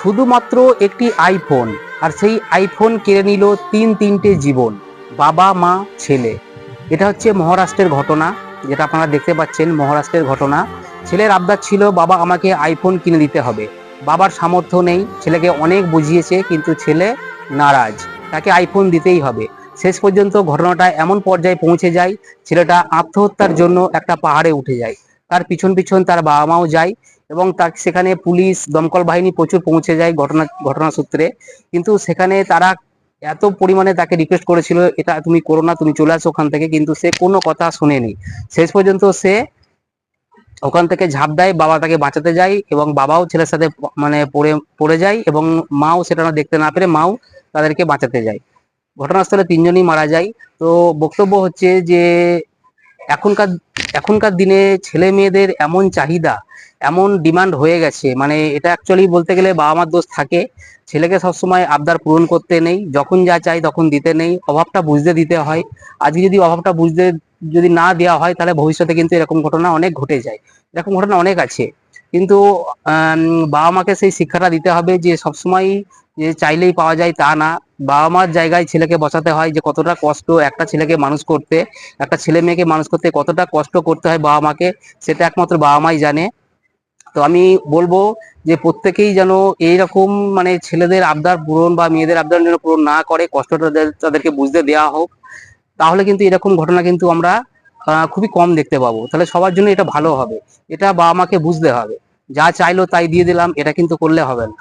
শুধুমাত্র একটি আইফোন, আর সেই আইফোন কেড়ে নিল তিনটে জীবন, বাবা মা ছেলে। এটা হচ্ছে মহারাষ্ট্রের ঘটনা, যেটা আপনারা দেখতে পাচ্ছেন মহারাষ্ট্রের ঘটনা। ছেলের আবদার ছিল বাবা আমাকে আইফোন কিনে দিতে হবে। বাবার সামর্থ্য নেই, ছেলেকে অনেক বুঝিয়েছে কিন্তু ছেলে নারাজ, তাকে আইফোন দিতেই হবে। শেষ পর্যন্ত ঘটনাটা এমন পর্যায়ে পৌঁছে যায়, ছেলেটা আত্মহত্যার জন্য একটা পাহাড়ে উঠে যায়। তার পিছন পিছন তার বাবা মাও যায় এবং তার সেখানে পুলিশ দমকল বাহিনী প্রচুর পৌঁছে যায় ঘটনা সূত্রে। কিন্তু সেখানে তারা এত পরিমাণে তাকে রিকোয়েস্ট করেছিল, এটা তুমি করো না, তুমি চলে আসো ওখান থেকে, কিন্তু সে কোনো কথা শোনেনি। শেষ পর্যন্ত সে ওখান থেকে ঝাঁপ দেয়, বাবা তাকে বাঁচাতে যায় এবং বাবাও ছেলের সাথে মানে পড়ে পড়ে যায় এবং মাও সেটা না দেখতে না পেরে মাও তাদেরকে বাঁচাতে যায়। ঘটনাস্থলে তিনজনই মারা যায়। তো বক্তব্য হচ্ছে যে এখনকার এখনকার দিনে ছেলে মেয়েদের এমন চাহিদা, এমন ডিমান্ড হয়ে গেছে, মানে এটা অ্যাকচুয়ালি বলতে গেলে বাবা মার দোষ থাকে। ছেলেকে সবসময় আবদার পূরণ করতে নেই, যখন যা চাই তখন দিতে নেই, অভাবটা বুঝতে দিতে হয়। আজকে যদি অভাবটা বুঝতে যদি না দেওয়া হয়, তাহলে ভবিষ্যতে কিন্তু এরকম ঘটনা অনেক ঘটে যায়। এরকম ঘটনা অনেক আছে। কিন্তু বাবা মাকে সেই শিক্ষাটা দিতে হবে যে সবসময় যে চাইলেই পাওয়া যায় তা না। বাবা মার জায়গায় ছেলেকে বসাতে হয় যে কতটা কষ্ট একটা ছেলেকে মানুষ করতে, একটা ছেলে মেয়েকে মানুষ করতে কতটা কষ্ট করতে হয় বাবা মাকে, সেটা একমাত্র বাবা মাই জানে। তো আমি বলবো যে প্রত্যেকেই যেন এইরকম মানে ছেলেদের আবদার পূরণ বা মেয়েদের আবদার যেন পূরণ না করে, কষ্টটা তাদেরকে বুঝতে দেওয়া হোক। তাহলে কিন্তু এরকম ঘটনা কিন্তু আমরা খুবই কম দেখতে পাবো। তাহলে সবার জন্য এটা ভালো হবে। এটা বাবা মাকে বুঝতে হবে। যা চাইলো তাই দিয়ে দিলাম, এটা কিন্তু করলে হবে না।